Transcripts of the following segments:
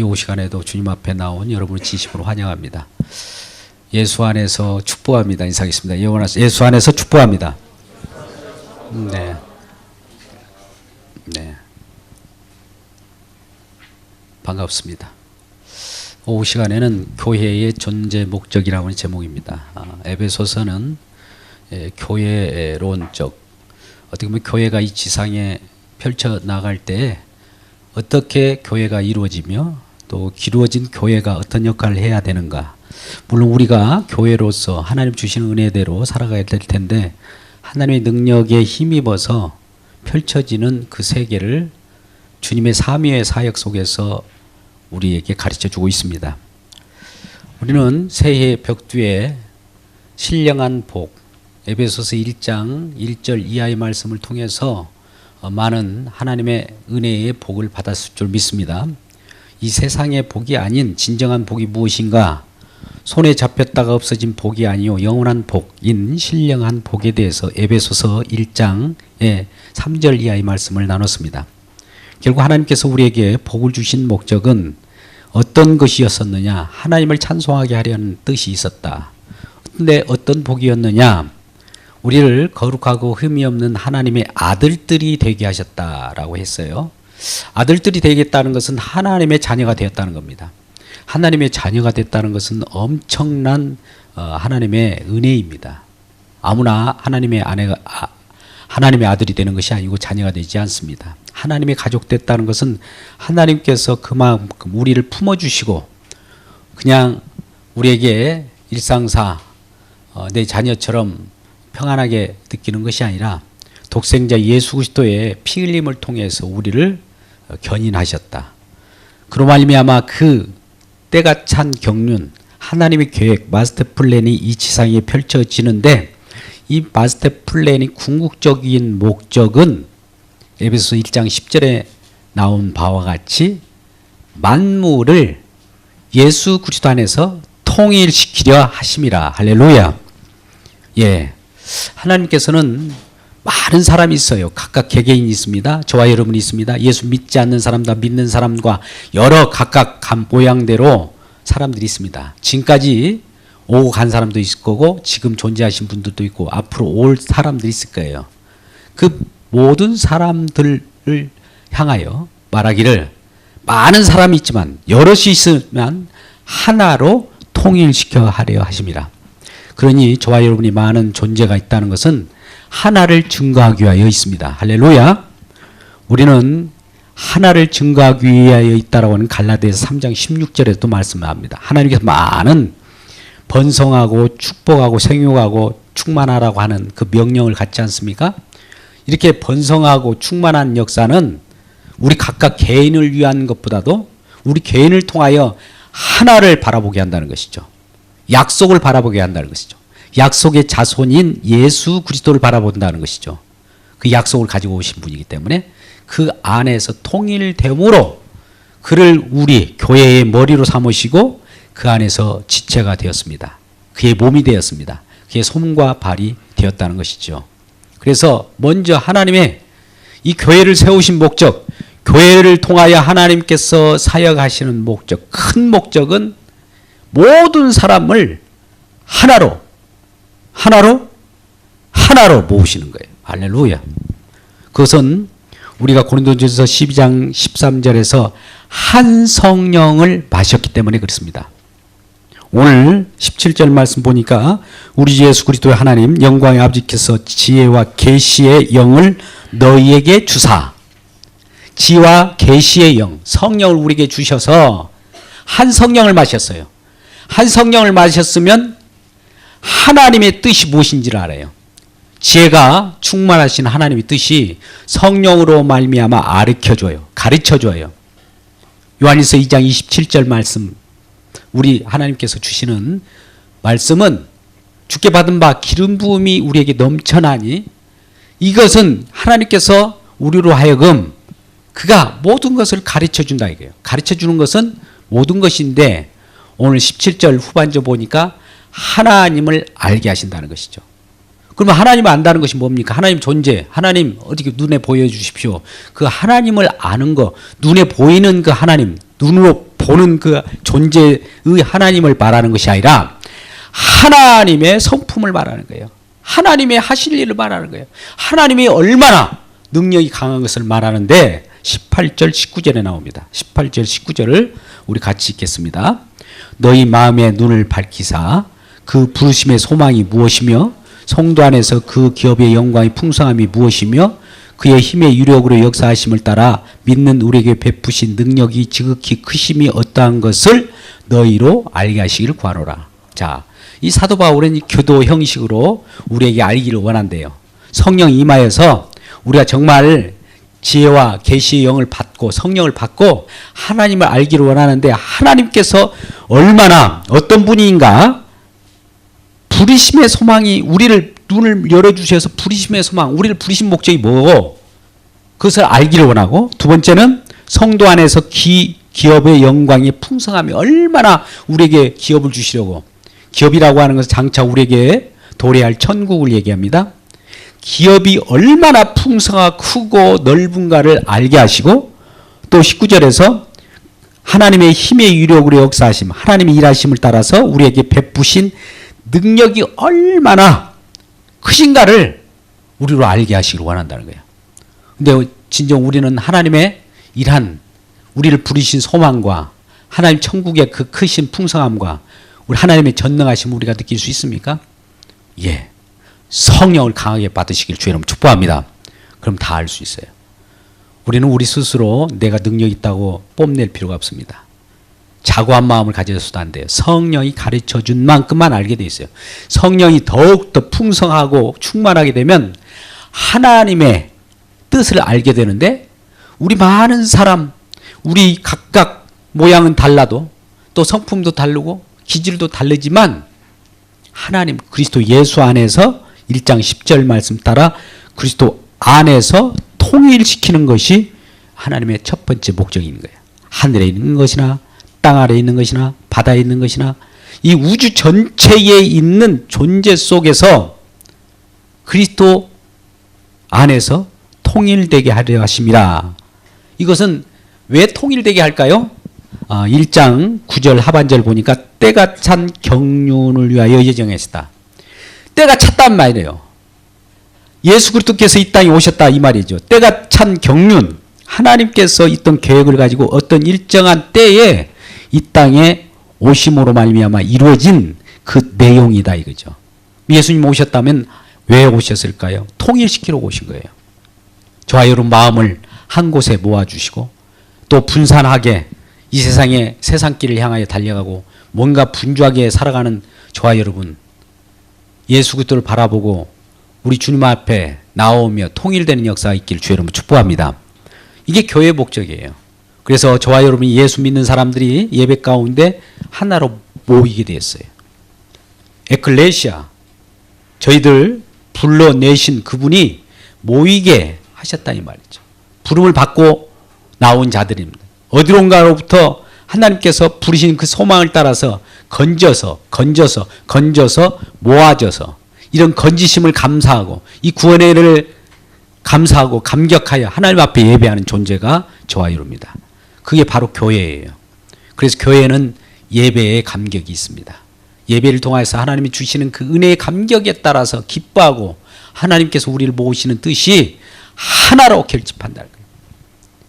이 시간에도 주님 앞에 나온 여러분을 진심으로 환영합니다. 예수 안에서 축복합니다. 인사하겠습니다. 예수 안에서 축복합니다. 네. 네. 반갑습니다. 오후 시간에는 교회의 존재 목적이라고 하는 제목입니다. 에베소서는 교회론적, 어떻게 보면 교회가 이 지상에 펼쳐 나갈 때 어떻게 교회가 이루어지며 또 기루어진 교회가 어떤 역할을 해야 되는가. 물론 우리가 교회로서 하나님 주시는 은혜대로 살아가야 될 텐데 하나님의 능력에 힘입어서 펼쳐지는 그 세계를 주님의 삼위의 사역 속에서 우리에게 가르쳐 주고 있습니다. 우리는 새해 벽두에 신령한 복, 에베소서 1장 1절 이하의 말씀을 통해서 많은 하나님의 은혜의 복을 받았을 줄 믿습니다. 이 세상의 복이 아닌 진정한 복이 무엇인가? 손에 잡혔다가 없어진 복이 아니요 영원한 복인 신령한 복에 대해서 에베소서 1장의 3절 이하의 말씀을 나눴습니다. 결국 하나님께서 우리에게 복을 주신 목적은 어떤 것이었었느냐? 하나님을 찬송하게 하려는 뜻이 있었다. 근데 어떤 복이었느냐? 우리를 거룩하고 흠이 없는 하나님의 아들들이 되게 하셨다라고 했어요. 아들들이 되겠다는 것은 하나님의 자녀가 되었다는 겁니다. 하나님의 자녀가 됐다는 것은 엄청난 하나님의 은혜입니다. 아무나 하나님의 아들이 되는 것이 아니고 자녀가 되지 않습니다. 하나님의 가족 됐다는 것은 하나님께서 그만큼 우리를 품어주시고 그냥 우리에게 일상사 내 자녀처럼 평안하게 느끼는 것이 아니라 독생자 예수 그리스도의 피 흘림을 통해서 우리를 견인하셨다. 그로 말미암아 그 때가 찬 경륜, 하나님의 계획, 마스터 플랜이 이 지상에 펼쳐지는데 이 마스터 플랜이 궁극적인 목적은 에베소서 1장 10절에 나온 바와 같이 만물을 예수 그리스도 안에서 통일시키려 하심이라. 할렐루야. 예. 하나님께서는 많은 사람이 있어요. 각각 개개인이 있습니다. 저와 여러분이 있습니다. 예수 믿지 않는 사람과 믿는 사람과 여러 각각 모양대로 사람들이 있습니다. 지금까지 오고 간 사람도 있을 거고 지금 존재하신 분들도 있고 앞으로 올 사람들이 있을 거예요. 그 모든 사람들을 향하여 말하기를 많은 사람이 있지만 여럿이 있으면 하나로 통일시켜 하려 하십니다. 그러니 저와 여러분이 많은 존재가 있다는 것은 하나를 증거하기 위하여 있습니다. 할렐루야. 우리는 하나를 증거하기 위하여 있다라고 하는 갈라디아서 3장 16절에도 말씀합니다. 하나님께서 많은 번성하고 축복하고 생육하고 충만하라고 하는 그 명령을 갖지 않습니까? 이렇게 번성하고 충만한 역사는 우리 각각 개인을 위한 것보다도 우리 개인을 통하여 하나를 바라보게 한다는 것이죠. 약속을 바라보게 한다는 것이죠. 약속의 자손인 예수 그리스도를 바라본다는 것이죠. 그 약속을 가지고 오신 분이기 때문에 그 안에서 통일됨으로 그를 우리 교회의 머리로 삼으시고 그 안에서 지체가 되었습니다. 그의 몸이 되었습니다. 그의 손과 발이 되었다는 것이죠. 그래서 먼저 하나님의 이 교회를 세우신 목적, 교회를 통하여 하나님께서 사역하시는 목적, 큰 목적은 모든 사람을 하나로 모으시는 거예요. 할렐루야. 그것은 우리가 고린도전서 12장 13절에서 한 성령을 마셨기 때문에 그렇습니다. 오늘 17절 말씀 보니까 우리 주 예수 그리스도의 하나님 영광의 아버지께서 지혜와 계시의 영을 너희에게 주사, 지혜와 계시의 영, 성령을 우리에게 주셔서 한 성령을 마셨어요. 한 성령을 마셨으면 하나님의 뜻이 무엇인지를 알아요. 지혜가 충만하신 하나님의 뜻이 성령으로 말미암아 가르쳐줘요. 요한일서 2장 27절 말씀, 우리 하나님께서 주시는 말씀은 주께 받은 바 기름 부음이 우리에게 넘쳐나니 이것은 하나님께서 우리로 하여금 그가 모든 것을 가르쳐준다 이거예요. 가르쳐주는 것은 모든 것인데 오늘 17절 후반절 보니까 하나님을 알게 하신다는 것이죠. 그러면 하나님을 안다는 것이 뭡니까? 하나님 존재, 하나님 어떻게 눈에 보여주십시오. 그 하나님을 아는 거, 눈에 보이는 그 하나님, 눈으로 보는 그 존재의 하나님을 말하는 것이 아니라 하나님의 성품을 말하는 거예요. 하나님의 하실 일을 말하는 거예요. 하나님이 얼마나 능력이 강한 것을 말하는데 18절 19절에 나옵니다. 18절 19절을 우리 같이 읽겠습니다. 너희 마음의 눈을 밝히사 그 부르심의 소망이 무엇이며 성도 안에서 그 기업의 영광이 풍성함이 무엇이며 그의 힘의 유력으로 역사하심을 따라 믿는 우리에게 베푸신 능력이 지극히 크심이 어떠한 것을 너희로 알게 하시기를 구하노라. 자, 이 사도 바울은 이 교도 형식으로 우리에게 알기를 원한대요. 성령이 임하여서 우리가 정말 지혜와 계시의 영을 받고 성령을 받고 하나님을 알기를 원하는데 하나님께서 얼마나 어떤 분인가 부르심의 소망이 우리를 눈을 열어주셔서 부르심의 소망 우리를 부르신 목적이 뭐고 그것을 알기를 원하고 두 번째는 성도 안에서 기업의 영광의 풍성함이 얼마나 우리에게 기업을 주시려고 기업이라고 하는 것은 장차 우리에게 도래할 천국을 얘기합니다. 기업이 얼마나 풍성하고 크고 넓은가를 알게 하시고 또 19절에서 하나님의 힘의 유력으로 역사하심 하나님의 일하심을 따라서 우리에게 베푸신 능력이 얼마나 크신가를 우리로 알게 하시기를 원한다는 거예요. 근데 진정 우리는 하나님의 일한 우리를 부르신 소망과 하나님 천국의 그 크신 풍성함과 우리 하나님의 전능하심을 우리가 느낄 수 있습니까? 예. 성령을 강하게 받으시길 주의 이름으로 축복합니다. 그럼 다 알 수 있어요. 우리는 우리 스스로 내가 능력이 있다고 뽐낼 필요가 없습니다. 자고한 마음을 가져서도 안 돼요. 성령이 가르쳐준 만큼만 알게 돼 있어요. 성령이 더욱더 풍성하고 충만하게 되면 하나님의 뜻을 알게 되는데 우리 많은 사람 우리 각각 모양은 달라도 또 성품도 다르고 기질도 다르지만 하나님 그리스도 예수 안에서 1장 10절 말씀 따라 그리스도 안에서 통일시키는 것이 하나님의 첫 번째 목적인 거예요. 하늘에 있는 것이나 땅 아래에 있는 것이나 바다에 있는 것이나 이 우주 전체에 있는 존재 속에서 그리스도 안에서 통일되게 하려 하심이라. 이것은 왜 통일되게 할까요? 1장 9절 하반절 보니까 때가 찬 경륜을 위하여 예정했다. 때가 찼단 말이에요. 예수 그리스도께서 이 땅에 오셨다 이 말이죠. 때가 찬 경륜 하나님께서 있던 계획을 가지고 어떤 일정한 때에 이 땅에 오심으로 말미암아 이루어진 그 내용이다 이거죠. 예수님 오셨다면 왜 오셨을까요? 통일시키러 오신 거예요. 저와 여러분 마음을 한 곳에 모아주시고 또 분산하게 이 세상의 세상길을 향하여 달려가고 뭔가 분주하게 살아가는 저와 여러분 예수 그리스도를 바라보고 우리 주님 앞에 나오며 통일되는 역사가 있기를 주의 이름으로 축복합니다. 이게 교회의 목적이에요. 그래서 저와 여러분이 예수 믿는 사람들이 예배 가운데 하나로 모이게 되었어요. 에클레시아 저희들 불러내신 그분이 모이게 하셨다 이 말이죠. 부름을 받고 나온 자들입니다. 어디론가로부터 하나님께서 부르신 그 소망을 따라서 건져서 모아져서 이런 건지심을 감사하고 이 구원의 일을 감사하고 감격하여 하나님 앞에 예배하는 존재가 저와 여러분입니다. 그게 바로 교회예요. 그래서 교회는 예배의 감격이 있습니다. 예배를 통해서 하나님이 주시는 그 은혜의 감격에 따라서 기뻐하고 하나님께서 우리를 모으시는 뜻이 하나로 결집한다는 거예요.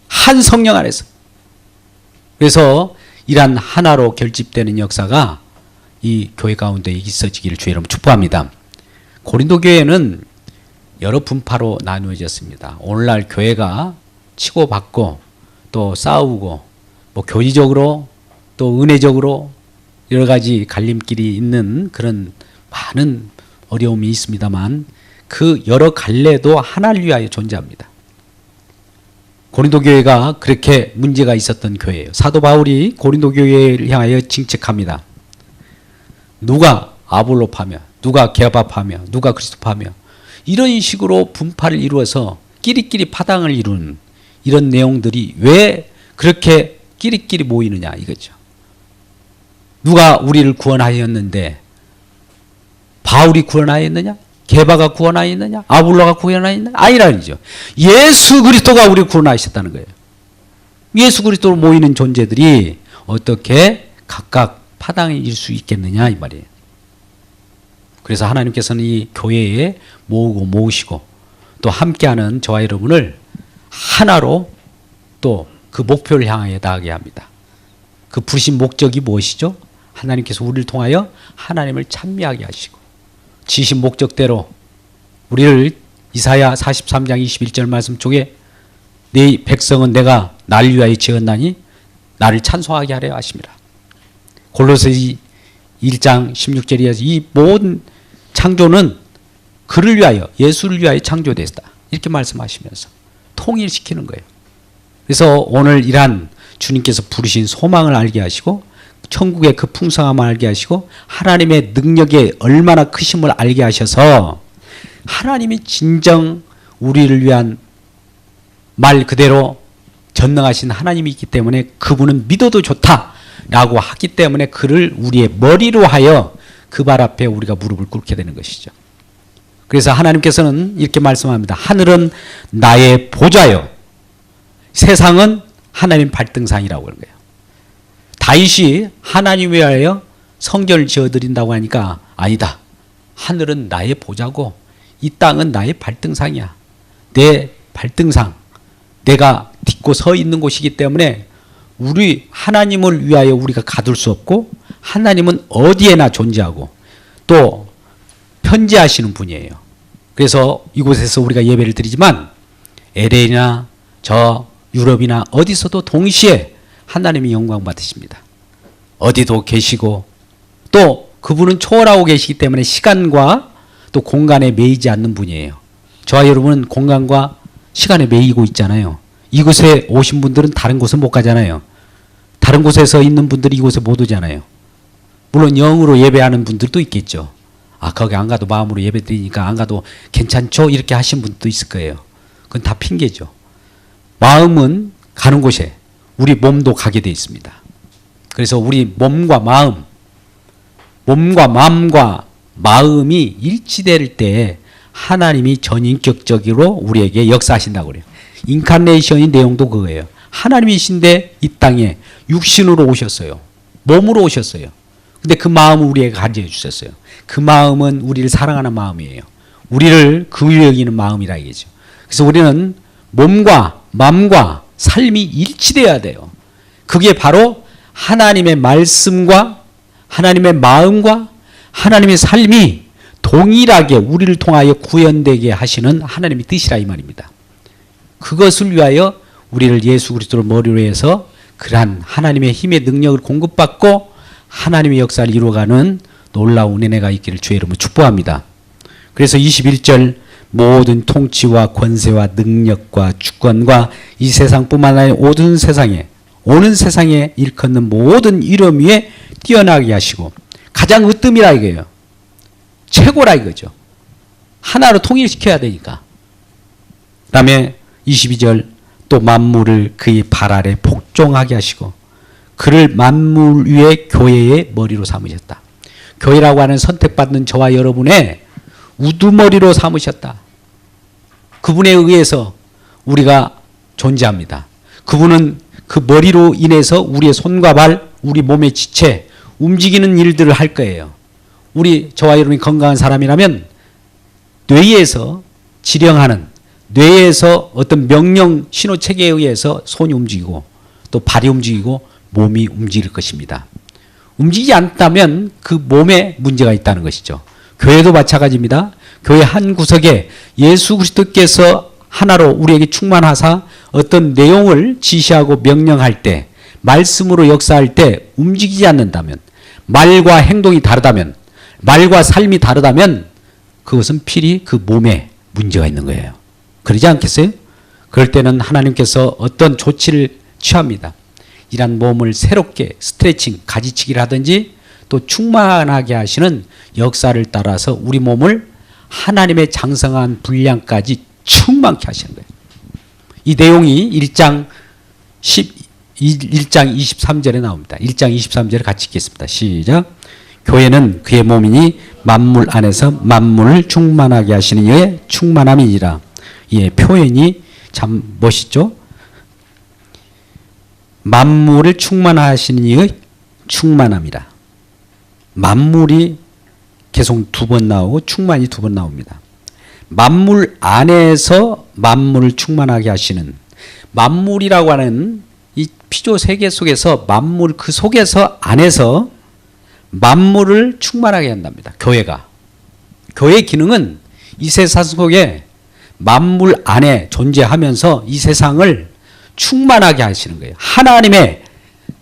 한 성령 안에서. 그래서 이러한 하나로 결집되는 역사가 이 교회 가운데 있어지기를 주의 이름으로 축복합니다. 고린도 교회는 여러 분파로 나누어졌습니다. 오늘날 교회가 치고받고 또 싸우고 뭐 교리적으로 또 은혜적으로 여러 가지 갈림길이 있는 그런 많은 어려움이 있습니다만 그 여러 갈래도 하나를 위하여 존재합니다. 고린도 교회가 그렇게 문제가 있었던 교회예요. 사도 바울이 고린도 교회를 향하여 징책합니다. 누가 아볼로 파며 누가 게바 파며 누가 그리스도 파며 이런 식으로 분파를 이루어서 끼리끼리 파당을 이루는 이런 내용들이 왜 그렇게 끼리끼리 모이느냐 이거죠. 누가 우리를 구원하였는데 바울이 구원하였느냐? 게바가 구원하였느냐? 아볼로가 구원하였느냐? 아니라는죠. 예수 그리스도가 우리를 구원하셨다는 거예요. 예수 그리스도로 모이는 존재들이 어떻게 각각 파당일 수 있겠느냐 이 말이에요. 그래서 하나님께서는 이 교회에 모으시고 또 함께하는 저와 여러분을 하나로 또 그 목표를 향하여 나가게 합니다. 그 부르신 목적이 무엇이죠? 하나님께서 우리를 통하여 하나님을 찬미하게 하시고 지신 목적대로 우리를 이사야 43장 21절 말씀 쪽에 네 백성은 내가 나를 위하여 지었나니 나를 찬송하게 하려 하십니다. 골로새 1장 16절에 이 모든 창조는 그를 위하여 예수를 위하여 창조됐다. 이렇게 말씀하시면서 통일시키는 거예요. 그래서 오늘 이러한 주님께서 부르신 소망을 알게 하시고 천국의 그 풍성함을 알게 하시고 하나님의 능력의 얼마나 크심을 알게 하셔서 하나님이 진정 우리를 위한 말 그대로 전능하신 하나님이 있기 때문에 그분은 믿어도 좋다라고 하기 때문에 그를 우리의 머리로 하여 그 발 앞에 우리가 무릎을 꿇게 되는 것이죠. 그래서 하나님께서는 이렇게 말씀합니다. 하늘은 나의 보좌요, 세상은 하나님 발등상이라고 하는 거예요. 다윗이 하나님 위하여 성전을 지어드린다고 하니까 아니다. 하늘은 나의 보좌고 이 땅은 나의 발등상이야. 내 발등상, 내가 딛고 서 있는 곳이기 때문에 우리 하나님을 위하여 우리가 가둘 수 없고 하나님은 어디에나 존재하고 또 편지하시는 분이에요. 그래서 이곳에서 우리가 예배를 드리지만 LA나 저 유럽이나 어디서도 동시에 하나님이 영광 받으십니다. 어디도 계시고 또 그분은 초월하고 계시기 때문에 시간과 또 공간에 매이지 않는 분이에요. 저와 여러분은 공간과 시간에 매이고 있잖아요. 이곳에 오신 분들은 다른 곳은 못 가잖아요. 다른 곳에서 있는 분들이 이곳에 못 오잖아요. 물론 영으로 예배하는 분들도 있겠죠. 아, 거기 안 가도 마음으로 예배 드리니까 안 가도 괜찮죠? 이렇게 하신 분도 있을 거예요. 그건 다 핑계죠. 마음은 가는 곳에 우리 몸도 가게 돼 있습니다. 그래서 우리 몸과 마음과 마음이 일치될 때 하나님이 전인격적으로 우리에게 역사하신다고 그래요. 인카네이션의 내용도 그거예요. 하나님이신데 이 땅에 육신으로 오셨어요. 몸으로 오셨어요. 근데 그 마음을 우리에게 가르쳐 주셨어요. 그 마음은 우리를 사랑하는 마음이에요. 우리를 긍휼히 여기는 마음이라 이거죠. 그래서 우리는 몸과 마음과 삶이 일치돼야 돼요. 그게 바로 하나님의 말씀과 하나님의 마음과 하나님의 삶이 동일하게 우리를 통하여 구현되게 하시는 하나님의 뜻이라 이 말입니다. 그것을 위하여 우리를 예수 그리스도를 머리로 해서 그러한 하나님의 힘의 능력을 공급받고 하나님의 역사를 이루어가는 놀라운 은혜가 있기를 주의 이름으로 축복합니다. 그래서 21절 모든 통치와 권세와 능력과 주권과 이 세상뿐만 아니라 모든 세상에 오는 세상에 일컫는 모든 이름 위에 뛰어나게 하시고 가장 으뜸이라 이거예요. 최고라 이거죠. 하나로 통일시켜야 되니까. 그 다음에 22절 또 만물을 그의 발 아래 복종하게 하시고 그를 만물 위에 교회의 머리로 삼으셨다. 교회라고 하는 선택받는 저와 여러분의 우두머리로 삼으셨다. 그분에 의해서 우리가 존재합니다. 그분은 그 머리로 인해서 우리의 손과 발, 우리 몸의 지체, 움직이는 일들을 할 거예요. 우리 저와 여러분이 건강한 사람이라면 뇌에서 지령하는 뇌에서 어떤 명령 신호 체계에 의해서 손이 움직이고 또 발이 움직이고 몸이 움직일 것입니다. 움직이지 않다면 그 몸에 문제가 있다는 것이죠. 교회도 마찬가지입니다. 교회 한 구석에 예수 그리스도께서 하나로 우리에게 충만하사 어떤 내용을 지시하고 명령할 때 말씀으로 역사할 때 움직이지 않는다면 말과 행동이 다르다면 말과 삶이 다르다면 그것은 필히 그 몸에 문제가 있는 거예요. 그러지 않겠어요? 그럴 때는 하나님께서 어떤 조치를 취합니다. 이런 몸을 새롭게 스트레칭, 가지치기를 하든지 또 충만하게 하시는 역사를 따라서 우리 몸을 하나님의 장성한 분량까지 충만케 하시는 거예요. 이 내용이 1장 23절에 나옵니다. 1장 23절을 같이 읽겠습니다. 시작. 교회는 그의 몸이니 만물 안에서 만물을 충만하게 하시는 이의 충만함이니라. 예, 표현이 참 멋있죠. 만물을 충만하시는 이의 충만함이라. 만물이 계속 2번 나오고 충만이 2번 나옵니다. 만물 안에서 만물을 충만하게 하시는, 만물이라고 하는 이 피조 세계 속에서 만물 그 속에서 안에서 만물을 충만하게 한답니다. 교회가. 교회의 기능은 이 세상 속에 만물 안에 존재하면서 이 세상을 충만하게 하시는 거예요. 하나님의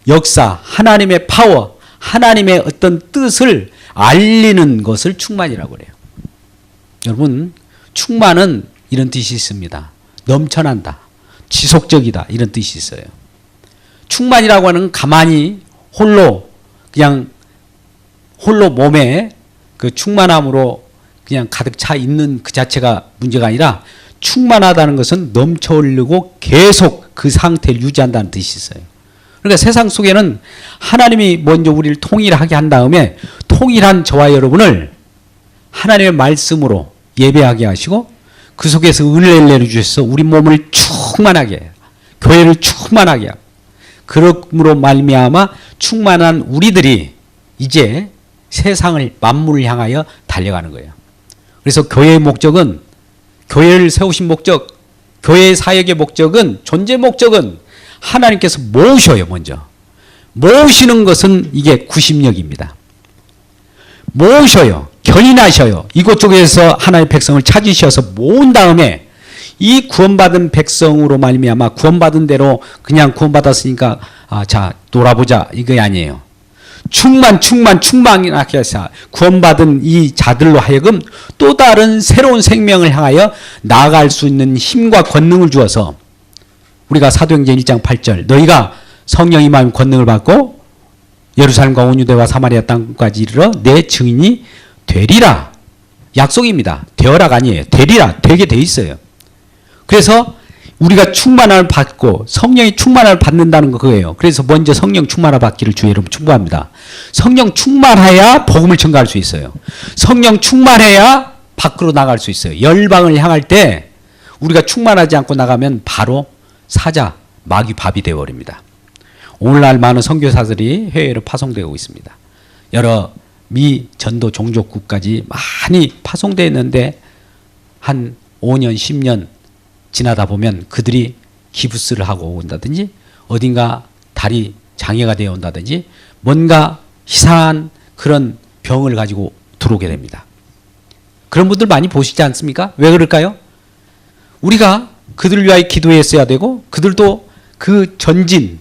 역사, 하나님의 파워, 하나님의 어떤 뜻을 알리는 것을 충만이라고 그래요. 여러분, 충만은 이런 뜻이 있습니다. 넘쳐난다, 지속적이다, 이런 뜻이 있어요. 충만이라고 하는 가만히 홀로 그냥 홀로 몸에 그 충만함으로 그냥 가득 차 있는 그 자체가 문제가 아니라, 충만하다는 것은 넘쳐 흐르고 계속 그 상태를 유지한다는 뜻이 있어요. 그러니까 세상 속에는 하나님이 먼저 우리를 통일하게 한 다음에 통일한 저와 여러분을 하나님의 말씀으로 예배하게 하시고 그 속에서 은혜를 내려주셔서 우리 몸을 충만하게 해요. 교회를 충만하게 하고, 그러므로 말미암아 충만한 우리들이 이제 세상을 만물을 향하여 달려가는 거예요. 그래서 교회의 목적은, 교회를 세우신 목적, 교회의 사역의 목적은, 존재 목적은 하나님께서 모으셔요. 먼저 모으시는 것은 이게 구심력입니다. 모으셔요. 견인하셔요. 이곳저곳에서 하나님의 백성을 찾으셔서 모은 다음에 이 구원받은 백성으로 말미암아 구원받은 대로 그냥 구원받았으니까 자 놀아보자, 이게 아니에요. 충만하게 해서 구원받은 이 자들로 하여금 또 다른 새로운 생명을 향하여 나아갈 수 있는 힘과 권능을 주어서, 우리가 사도행전 1장 8절 너희가 성령 임하면 권능을 받고 예루살렘과 온 유대와 사마리아 땅까지 이르러 내 증인이 되리라. 약속입니다. 되어라가 아니에요. 되리라. 되게 돼 있어요. 그래서 우리가 충만함을 받고 성령이 충만함을 받는다는 거 그거예요. 그래서 먼저 성령 충만함 받기를 주의 이름 축복합니다. 성령 충만해야 복음을 전가할 수 있어요. 성령 충만해야 밖으로 나갈 수 있어요. 열방을 향할 때 우리가 충만하지 않고 나가면 바로 사자, 마귀, 밥이 되어버립니다. 오늘날 많은 선교사들이 해외로 파송되고 있습니다. 여러 미 전도 종족국까지 많이 파송되어 있는데 한 5년, 10년 지나다 보면 그들이 기부스를 하고 온다든지 어딘가 다리 장애가 되어 온다든지 뭔가 이상한 그런 병을 가지고 들어오게 됩니다. 그런 분들 많이 보시지 않습니까? 왜 그럴까요? 우리가 그들을 위하여 기도했어야 되고 그들도 그 전진,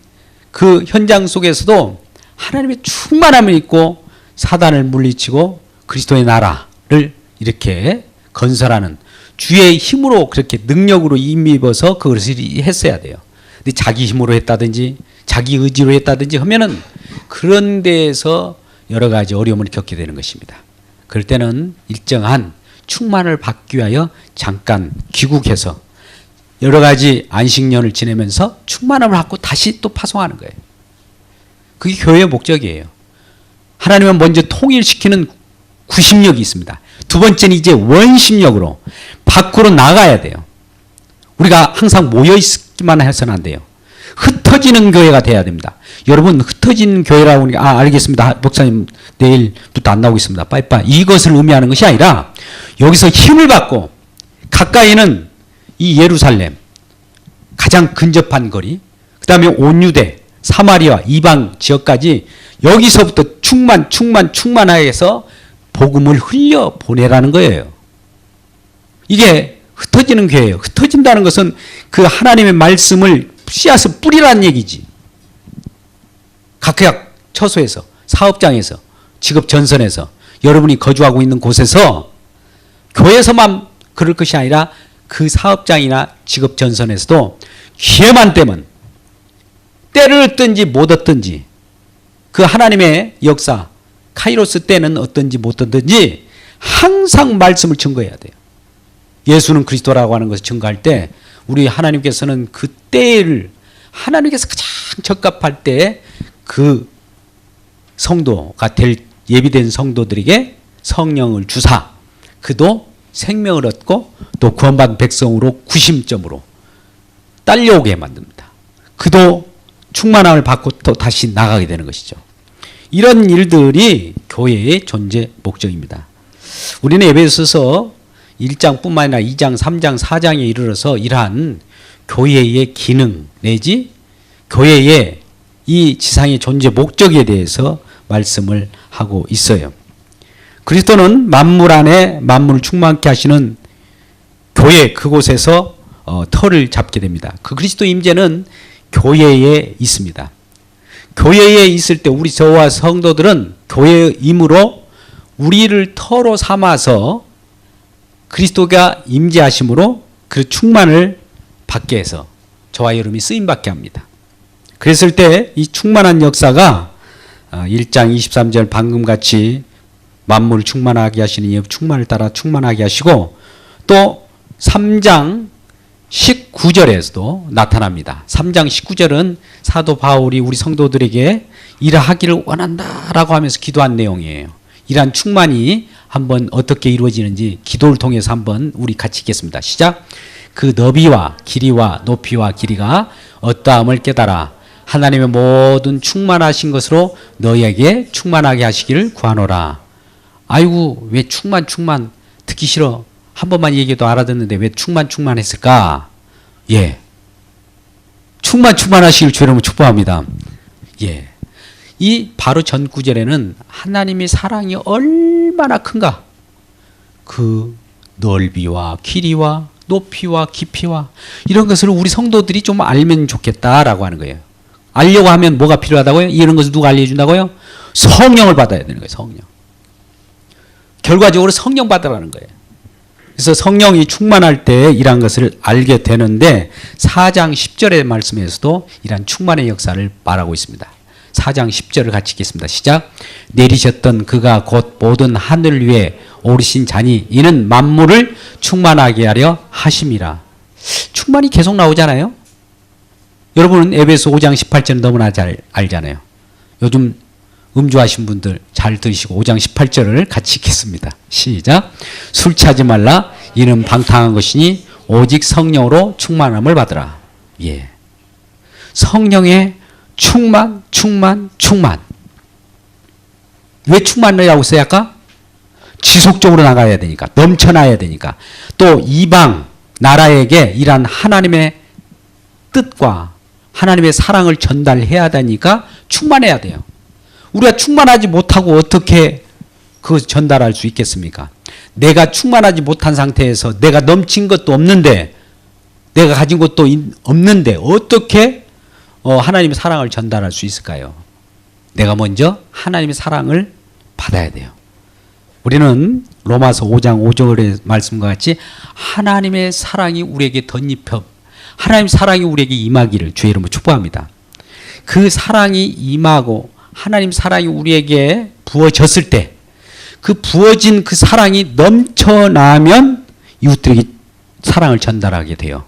그 현장 속에서도 하나님의 충만함을 입고 사단을 물리치고 그리스도의 나라를 이렇게 건설하는 주의 힘으로 그렇게 능력으로 힘입어서 그것을 했어야 돼요. 근데 자기 힘으로 했다든지 자기 의지로 했다든지 하면은 그런 데에서 여러 가지 어려움을 겪게 되는 것입니다. 그럴 때는 일정한 충만을 받기 위하여 잠깐 귀국해서 여러 가지 안식년을 지내면서 충만함을 받고 다시 또 파송하는 거예요. 그게 교회의 목적이에요. 하나님은 먼저 통일시키는 구심력이 있습니다. 두 번째는 이제 원심력으로 밖으로 나가야 돼요. 우리가 항상 모여있기만 해서는 안 돼요. 흩어지는 교회가 돼야 됩니다. 여러분, 흩어진 교회라고 하니까 알겠습니다. 목사님 내일부터 안 나오겠습니다. 빠이빠이. 이것을 의미하는 것이 아니라 여기서 힘을 받고 가까이는 이 예루살렘 가장 근접한 거리, 그 다음에 온 유대, 사마리아, 이방 지역까지 여기서부터 충만하게 해서 복음을 흘려 보내라는 거예요. 이게 흩어지는 교회예요. 흩어진다는 것은 그 하나님의 말씀을 씨앗을 뿌리라는 얘기지. 각각 처소에서, 사업장에서, 직업 전선에서, 여러분이 거주하고 있는 곳에서 교회에서만 그럴 것이 아니라 그 사업장이나 직업 전선에서도 기회만 되면 때를 얻든지 못 얻든지 그 하나님의 역사 카이로스 때는 어떤지 못 얻든지 항상 말씀을 증거해야 돼요. 예수는 그리스도라고 하는 것을 증거할 때 우리 하나님께서는 그 때를 하나님께서 가장 적합할 때 그 성도가 될 예비된 성도들에게 성령을 주사 그도 생명을 얻고 또 구원받은 백성으로 구심점으로 딸려오게 만듭니다. 그도 충만함을 받고 또 다시 나가게 되는 것이죠. 이런 일들이 교회의 존재 목적입니다. 우리는 에베소서 1장뿐만 아니라 2장, 3장, 4장에 이르러서 이러한 교회의 기능 내지 교회의 이 지상의 존재 목적에 대해서 말씀을 하고 있어요. 그리스도는 만물 안에 만물을 충만케 하시는 교회 그곳에서 터를 잡게 됩니다. 그 그리스도 임재는 교회에 있습니다. 교회에 있을 때 우리 저와 성도들은 교회의 임으로 우리를 터로 삼아서 그리스도가 임재하심으로 그 충만을 받게 해서 저와 여러분이 쓰임받게 합니다. 그랬을 때 이 충만한 역사가 1장 23절 방금 같이 만물을 충만하게 하시는 이 충만을 따라 충만하게 하시고 또 3장 19절에서도 나타납니다. 3장 19절은 사도 바울이 우리 성도들에게 이러하기를 원한다라고 하면서 기도한 내용이에요. 이러한 충만이 한번 어떻게 이루어지는지 기도를 통해서 한번 우리 같이 읽겠습니다. 시작. 그 너비와 길이와 높이와 길이가 어떠함을 깨달아 하나님의 모든 충만하신 것으로 너희에게 충만하게 하시기를 구하노라. 아이고 왜 충만 듣기 싫어. 한 번만 얘기해도 알아듣는데 왜 충만했을까? 예. 충만하시길 주의 이름으로 축복합니다. 예. 이 바로 전 구절에는 하나님의 사랑이 얼마나 큰가? 그 넓이와 길이와 높이와 깊이와 이런 것을 우리 성도들이 좀 알면 좋겠다라고 하는 거예요. 알려고 하면 뭐가 필요하다고요? 이런 것을 누가 알려준다고요? 성령을 받아야 되는 거예요. 성령. 결과적으로 성령 받으라는 거예요. 그래서 성령이 충만할 때 이러한 것을 알게 되는데 4장 10절의 말씀에서도 이러한 충만의 역사를 말하고 있습니다. 4장 10절을 같이 읽겠습니다. 시작. 내리셨던 그가 곧 모든 하늘 위에 오르신 자니 이는 만물을 충만하게 하려 하심이라. 충만이 계속 나오잖아요. 여러분은 에베소 5장 18절은 너무나 잘 알잖아요. 요즘 음주하신 분들 잘 들으시고 5장 18절을 같이 읽겠습니다. 시작. 술 취하지 말라. 이는 방탕한 것이니 오직 성령으로 충만함을 받으라. 예. 성령의 충만. 왜 충만이라고 했어요 아까? 지속적으로 나가야 되니까. 넘쳐나야 되니까. 또 이방 나라에게 이란 하나님의 뜻과 하나님의 사랑을 전달해야 되니까 충만해야 돼요. 우리가 충만하지 못하고 어떻게 그 전달할 수 있겠습니까? 내가 충만하지 못한 상태에서 내가 넘친 것도 없는데 내가 가진 것도 없는데 어떻게 하나님의 사랑을 전달할 수 있을까요? 내가 먼저 하나님의 사랑을 받아야 돼요. 우리는 로마서 5장 5절의 말씀과 같이 하나님의 사랑이 우리에게 덧입혀 하나님의 사랑이 우리에게 임하기를 주의 이름으로 축복합니다. 그 사랑이 임하고 하나님 사랑이 우리에게 부어졌을 때 그 부어진 그 사랑이 넘쳐나면 이웃들에게 사랑을 전달하게 돼요.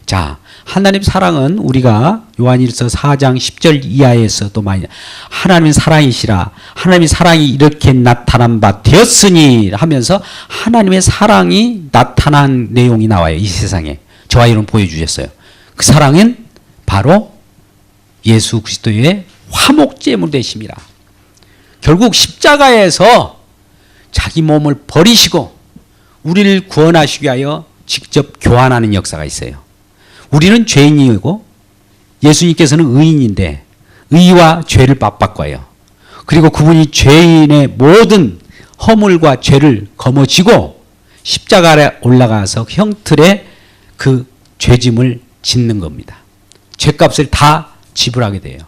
자, 하나님 사랑은 우리가 요한일서 4장 10절 이하에서도 많이 하나님의 사랑이시라 하나님의 사랑이 이렇게 나타난 바 되었으니 하면서 하나님의 사랑이 나타난 내용이 나와요. 이 세상에. 저와 이런 보여주셨어요. 그 사랑은 바로 예수 그리스도의 화목제물 되심이라. 결국 십자가에서 자기 몸을 버리시고 우리를 구원하시기 위하여 직접 교환하는 역사가 있어요. 우리는 죄인이고 예수님께서는 의인인데 의와 죄를 맞바꿔요. 그리고 그분이 죄인의 모든 허물과 죄를 거머쥐고 십자가에 올라가서 형틀에 그 죄짐을 짓는 겁니다. 죄값을 다 지불하게 돼요.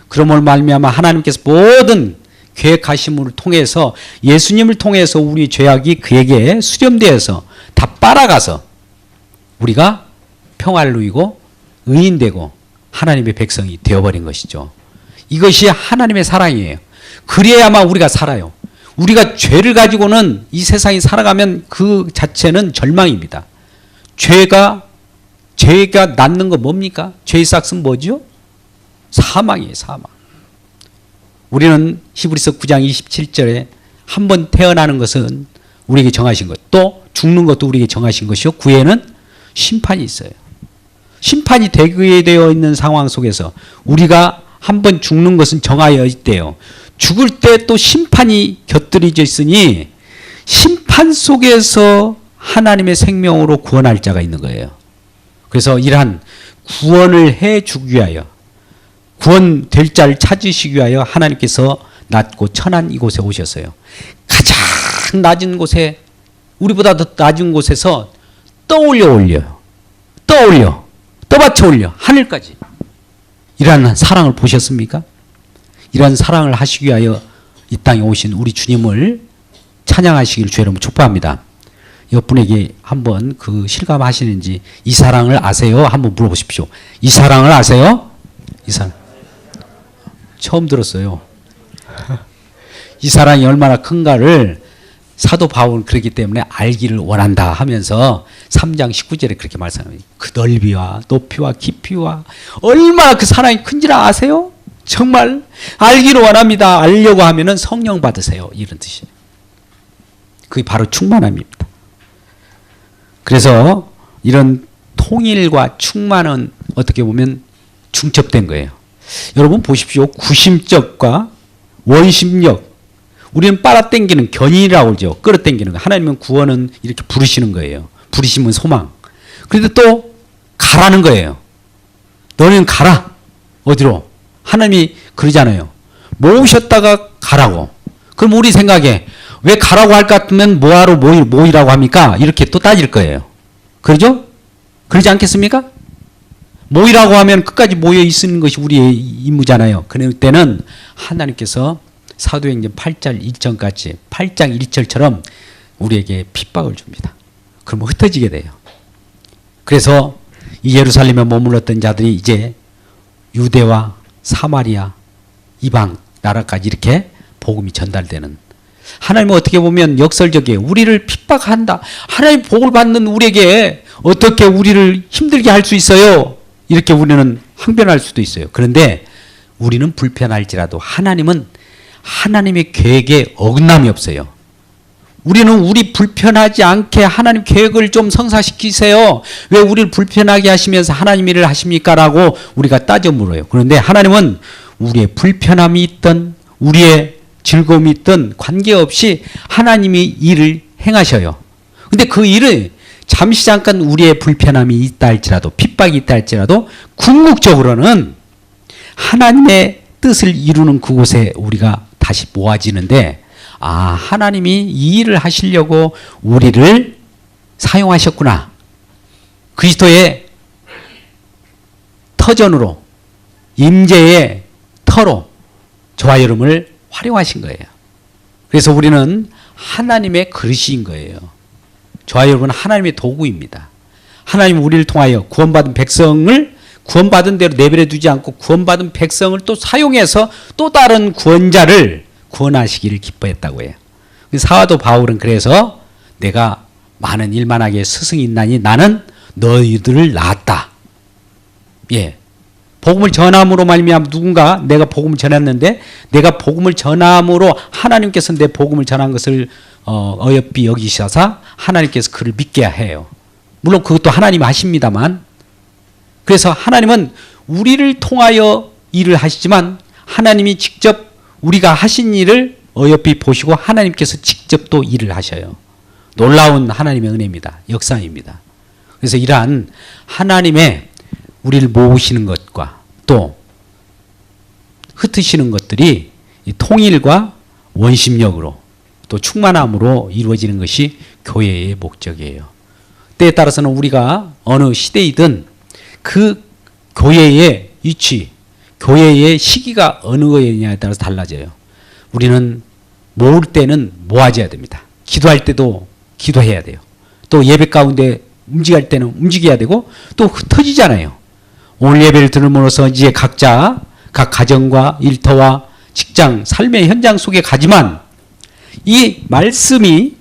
그러므로 말미암아 하나님께서 모든 계획하심을 통해서 예수님을 통해서 우리 죄악이 그에게 수렴되어서 다 빨아가서 우리가 평화를 누리고 의인되고 하나님의 백성이 되어버린 것이죠. 이것이 하나님의 사랑이에요. 그래야만 우리가 살아요. 우리가 죄를 가지고는 이 세상에 살아가면 그 자체는 절망입니다. 죄가 낳는 거 뭡니까? 죄의 싹은 뭐죠? 사망이에요. 사망. 우리는 히브리서 9장 27절에 한 번 태어나는 것은 우리에게 정하신 것, 또 죽는 것도 우리에게 정하신 것이요 구에는 심판이 있어요. 심판이 되게 되어 있는 상황 속에서 우리가 한번 죽는 것은 정하여 있대요. 죽을 때 또 심판이 곁들여져 있으니 심판 속에서 하나님의 생명으로 구원할 자가 있는 거예요. 그래서 이러한 구원을 해 주기 위하여, 구원될 자를 찾으시기 위하여 하나님께서 낮고 천한 이곳에 오셨어요. 가장 낮은 곳에, 우리보다 더 낮은 곳에서 떠올려 떠받쳐 올려 하늘까지. 이러한 사랑을 보셨습니까? 이러한 사랑을 하시기 위하여 이 땅에 오신 우리 주님을 찬양하시길 주의 이름으로 축복합니다. 옆분에게 한번 그 실감하시는지, 이 사랑을 아세요? 한번 물어보십시오. 이 사랑을 아세요? 이 사랑 처음 들었어요. 이 사랑이 얼마나 큰가를 사도 바울은 그렇기 때문에 알기를 원한다 하면서 3장 19절에 그렇게 말씀합니다. 그 넓이와 높이와 깊이와 얼마나 그 사랑이 큰지를 아세요? 정말 알기를 원합니다. 알려고 하면은 성령 받으세요. 이런 뜻이에요. 그게 바로 충만함입니다. 그래서 이런 통일과 충만은 어떻게 보면 중첩된 거예요. 여러분 보십시오. 구심적과 원심력. 우리는 빨아당기는 견인이라고 그러죠. 끌어당기는 거. 하나님은 구원은 이렇게 부르시는 거예요. 부르시면 소망. 그런데 또 가라는 거예요. 너는 가라. 어디로? 하나님이 그러잖아요. 모으셨다가 가라고. 그럼 우리 생각에 왜 가라고 할 것 같으면 뭐하러 모이라고 합니까? 이렇게 또 따질 거예요. 그러죠? 그러지 않겠습니까? 모이라고 하면 끝까지 모여 있는 것이 우리의 임무잖아요. 그럴 때는 하나님께서 사도행전 8장 1절까지 8장 1절처럼 우리에게 핍박을 줍니다. 그러면 흩어지게 돼요. 그래서 이 예루살렘에 머물렀던 자들이 이제 유대와 사마리아 이방 나라까지 이렇게 복음이 전달되는, 하나님은 어떻게 보면 역설적이에요. 우리를 핍박한다. 하나님 복을 받는 우리에게 어떻게 우리를 힘들게 할 수 있어요? 이렇게 우리는 항변할 수도 있어요. 그런데 우리는 불편할지라도 하나님은 하나님의 계획에 어긋남이 없어요. 우리는 우리 불편하지 않게 하나님 계획을 좀 성사시키세요. 왜 우리를 불편하게 하시면서 하나님 일을 하십니까? 라고 우리가 따져 물어요. 그런데 하나님은 우리의 불편함이 있던 우리의 즐거움이 있던 관계없이 하나님이 일을 행하셔요. 근데 그 일을 잠시 잠깐 우리의 불편함이 있다 할지라도, 핍박이 있다 할지라도 궁극적으로는 하나님의 뜻을 이루는 그곳에 우리가 다시 모아지는데, 아, 하나님이 이 일을 하시려고 우리를 사용하셨구나. 그리스도의 터전으로, 임재의 터로 저와 여러분을 활용하신 거예요. 그래서 우리는 하나님의 그릇인 거예요. 저와 여러분은 하나님의 도구입니다. 하나님은 우리를 통하여 구원받은 백성을 구원받은 대로 내버려 두지 않고 구원받은 백성을 또 사용해서 또 다른 구원자를 구원하시기를 기뻐했다고 해요. 사도 바울은 그래서 내가 많은 일만하게 스승이 있나니 나는 너희들을 낳았다. 예. 복음을 전함으로 말미암아 누군가 내가 복음을 전했는데 내가 복음을 전함으로 하나님께서 내 복음을 전한 것을 어여삐 여기셔서 하나님께서 그를 믿게 해요. 물론 그것도 하나님이 하십니다만, 그래서 하나님은 우리를 통하여 일을 하시지만 하나님이 직접 우리가 하신 일을 어여삐 보시고 하나님께서 직접 또 일을 하셔요. 놀라운 하나님의 은혜입니다. 역사입니다. 그래서 이러한 하나님의 우리를 모으시는 것과 또 흩으시는 것들이 통일과 원심력으로 또 충만함으로 이루어지는 것이 교회의 목적이에요. 때에 따라서는 우리가 어느 시대이든 그 교회의 위치, 교회의 시기가 어느 거냐에 따라서 달라져요. 우리는 모을 때는 모아져야 됩니다. 기도할 때도 기도해야 돼요. 또 예배 가운데 움직일 때는 움직여야 되고 또 흩어지잖아요. 오늘 예배를 들음으로써 이제 각자 각 가정과 일터와 직장, 삶의 현장 속에 가지만 이 말씀이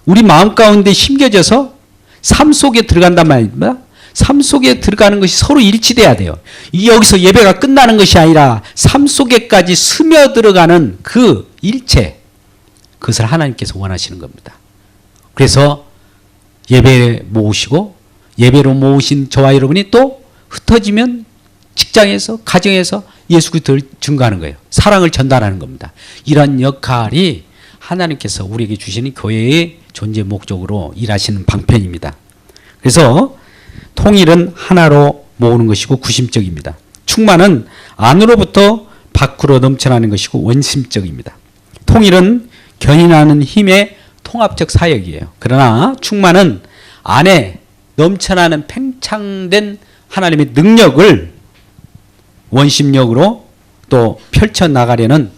우리 마음 가운데 심겨져서 삶 속에 들어간단 말입니다. 삶 속에 들어가는 것이 서로 일치돼야 돼요. 여기서 예배가 끝나는 것이 아니라 삶 속에까지 스며들어가는 그 일체, 그것을 하나님께서 원하시는 겁니다. 그래서 예배에 모으시고 예배로 모으신 저와 여러분이 또 흩어지면 직장에서, 가정에서 예수 그리스도를 증거하는 거예요. 사랑을 전달하는 겁니다. 이런 역할이 하나님께서 우리에게 주시는 교회의 존재 목적으로 일하시는 방편입니다. 그래서 통일은 하나로 모으는 것이고 구심적입니다. 충만은 안으로부터 밖으로 넘쳐나는 것이고 원심적입니다. 통일은 견인하는 힘의 통합적 사역이에요. 그러나 충만은 안에 넘쳐나는 팽창된 하나님의 능력을 원심력으로 또 펼쳐나가려는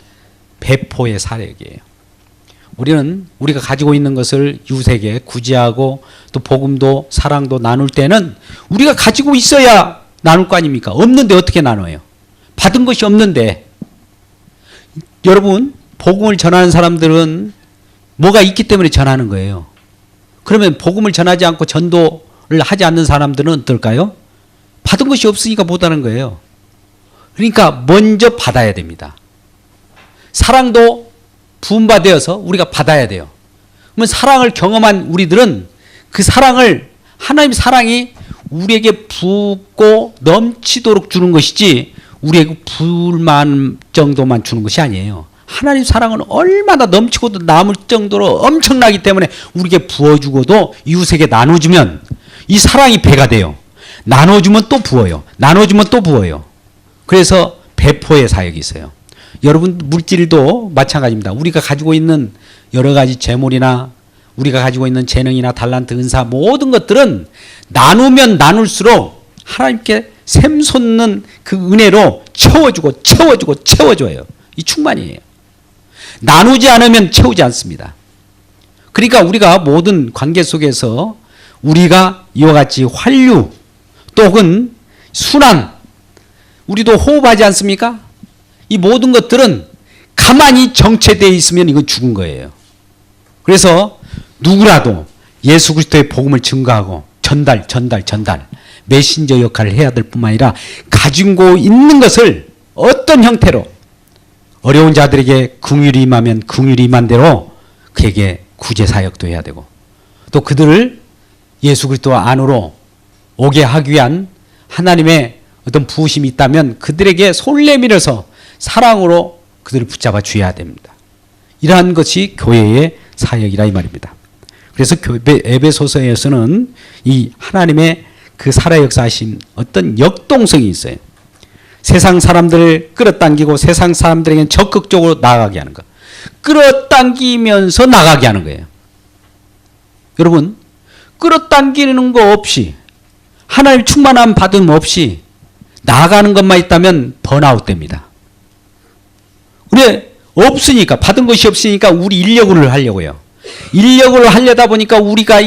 배포의 사역이에요. 우리는 우리가 가지고 있는 것을 이웃에게 구제하고 또 복음도 사랑도 나눌 때는 우리가 가지고 있어야 나눌 거 아닙니까? 없는데 어떻게 나눠요? 받은 것이 없는데. 여러분, 복음을 전하는 사람들은 뭐가 있기 때문에 전하는 거예요. 그러면 복음을 전하지 않고 전도를 하지 않는 사람들은 어떨까요? 받은 것이 없으니까 못하는 거예요. 그러니까 먼저 받아야 됩니다. 사랑도 부음받아서 우리가 받아야 돼요. 그러면 사랑을 경험한 우리들은 그 사랑을, 하나님의 사랑이 우리에게 붓고 넘치도록 주는 것이지 우리에게 불만 정도만 주는 것이 아니에요. 하나님 사랑은 얼마나 넘치고도 남을 정도로 엄청나기 때문에 우리에게 부어주고도 이웃에게 나눠주면 이 사랑이 배가 돼요. 나눠주면 또 부어요. 나눠주면 또 부어요. 그래서 배포의 사역이 있어요. 여러분, 물질도 마찬가지입니다. 우리가 가지고 있는 여러 가지 재물이나 우리가 가지고 있는 재능이나 달란트, 은사, 모든 것들은 나누면 나눌수록 하나님께 샘솟는 그 은혜로 채워주고 채워주고 채워줘요. 이 충만이에요. 나누지 않으면 채우지 않습니다. 그러니까 우리가 모든 관계 속에서 우리가 이와 같이 환류 또 혹은 순환, 우리도 호흡하지 않습니까? 이 모든 것들은 가만히 정체되어 있으면 이건 죽은 거예요. 그래서 누구라도 예수 그리스도의 복음을 증거하고 전달 메신저 역할을 해야 될 뿐만 아니라 가지고 있는 것을 어떤 형태로 어려운 자들에게 긍휼이 임하면 긍휼이 임한 대로 그에게 구제 사역도 해야 되고 또 그들을 예수 그리스도 안으로 오게 하기 위한 하나님의 어떤 부으심이 있다면 그들에게 손을 내밀어서 사랑으로 그들을 붙잡아 주어야 됩니다. 이러한 것이 교회의 사역이라 이 말입니다. 그래서 에베소서에서는 이 하나님의 그 살아 역사하신 어떤 역동성이 있어요. 세상 사람들을 끌어당기고 세상 사람들에게는 적극적으로 나아가게 하는 것. 끌어당기면서 나가게 하는 거예요. 여러분, 끌어당기는 거 없이 하나님 충만함 받음 없이 나아가는 것만 있다면 번아웃 됩니다. 우리 없으니까, 받은 것이 없으니까 우리 인력을 하려고요. 인력을 하려다 보니까 우리가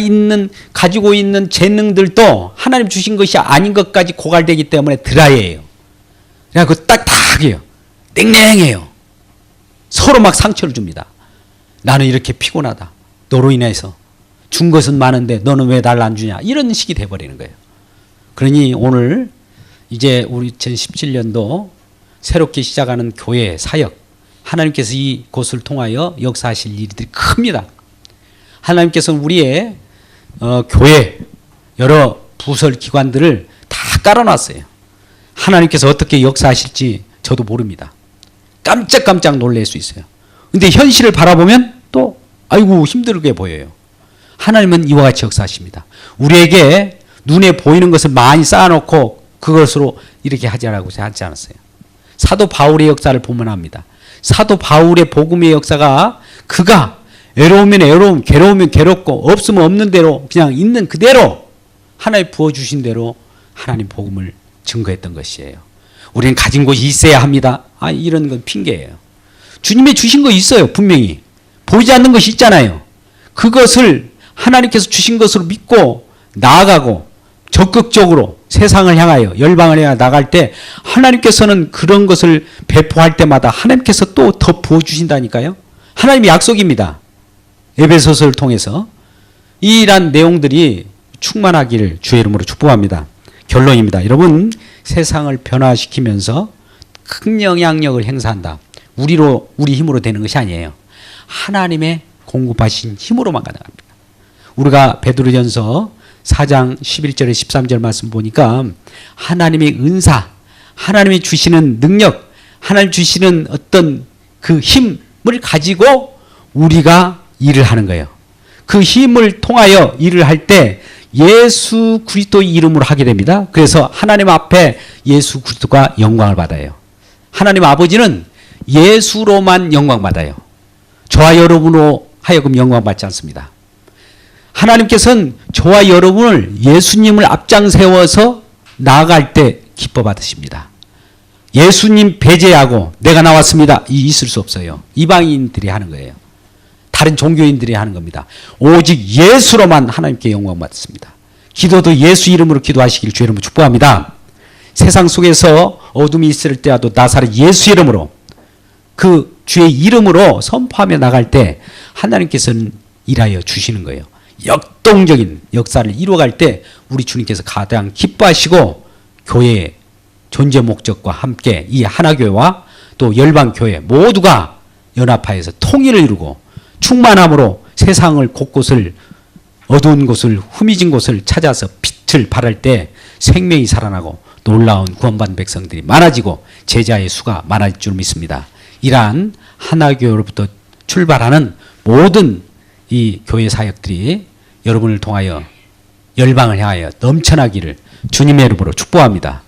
가지고 있는 재능들도 하나님 주신 것이 아닌 것까지 고갈되기 때문에 드라이해요. 그냥 그 딱딱해요. 냉랭해요. 서로 막 상처를 줍니다. 나는 이렇게 피곤하다. 너로 인해서 준 것은 많은데 너는 왜 날 안 주냐. 이런 식이 돼버리는 거예요. 그러니 오늘 이제 우리 2017년도 새롭게 시작하는 교회 사역, 하나님께서 이곳을 통하여 역사하실 일들이 큽니다. 하나님께서는 우리의 교회 여러 부설 기관들을 다 깔아놨어요. 하나님께서 어떻게 역사하실지 저도 모릅니다. 깜짝깜짝 놀랄 수 있어요. 근데 현실을 바라보면 또 아이고 힘들게 보여요. 하나님은 이와 같이 역사하십니다. 우리에게 눈에 보이는 것을 많이 쌓아놓고 그것으로 이렇게 하자라고 하지 않았어요. 사도 바울의 역사를 보면 합니다. 사도 바울의 복음의 역사가 그가 외로우면 외로움, 괴로우면 괴롭고 없으면 없는 대로 그냥 있는 그대로 하나님 부어주신 대로 하나님 복음을 증거했던 것이에요. 우리는 가진 것이 있어야 합니다. 이런 건 핑계예요. 주님이 주신 거 있어요. 분명히. 보이지 않는 것이 있잖아요. 그것을 하나님께서 주신 것으로 믿고 나아가고 적극적으로 세상을 향하여 열방을 향하여 나갈 때 하나님께서는 그런 것을 배포할 때마다 하나님께서 또 더 부어주신다니까요. 하나님의 약속입니다. 에베소서를 통해서 이러한 내용들이 충만하기를 주의 이름으로 축복합니다. 결론입니다. 여러분, 세상을 변화시키면서 큰 영향력을 행사한다. 우리 힘으로 되는 것이 아니에요. 하나님의 공급하신 힘으로만 가능합니다. 우리가 베드로전서 4장 11절에 13절 말씀 보니까 하나님의 은사, 하나님이 주시는 능력, 하나님 주시는 어떤 그 힘을 가지고 우리가 일을 하는 거예요. 그 힘을 통하여 일을 할 때 예수 그리스도의 이름으로 하게 됩니다. 그래서 하나님 앞에 예수 그리스도가 영광을 받아요. 하나님 아버지는 예수로만 영광 받아요. 저와 여러분으로 하여금 영광 받지 않습니다. 하나님께서는 저와 여러분을 예수님을 앞장 세워서 나아갈 때 기뻐 받으십니다. 예수님 배제하고 내가 나왔습니다. 있을 수 없어요. 이방인들이 하는 거예요. 다른 종교인들이 하는 겁니다. 오직 예수로만 하나님께 영광 받습니다. 기도도 예수 이름으로 기도하시길 주의 이름으로 축복합니다. 세상 속에서 어둠이 있을 때라도 나사렛 예수 이름으로 그 주의 이름으로 선포하며 나갈 때 하나님께서는 일하여 주시는 거예요. 역동적인 역사를 이루어갈 때 우리 주님께서 가장 기뻐하시고 교회의 존재 목적과 함께 이 하나교회와 또 열방교회 모두가 연합하여서 통일을 이루고 충만함으로 세상을 곳곳을 어두운 곳을 후미진 곳을 찾아서 빛을 발할 때 생명이 살아나고 놀라운 구원받은 백성들이 많아지고 제자의 수가 많아질 줄 믿습니다. 이러한 하나교회로부터 출발하는 모든 이 교회 사역들이 여러분을 통하여 열방을 향하여 넘쳐나기를 주님의 이름으로 축복합니다.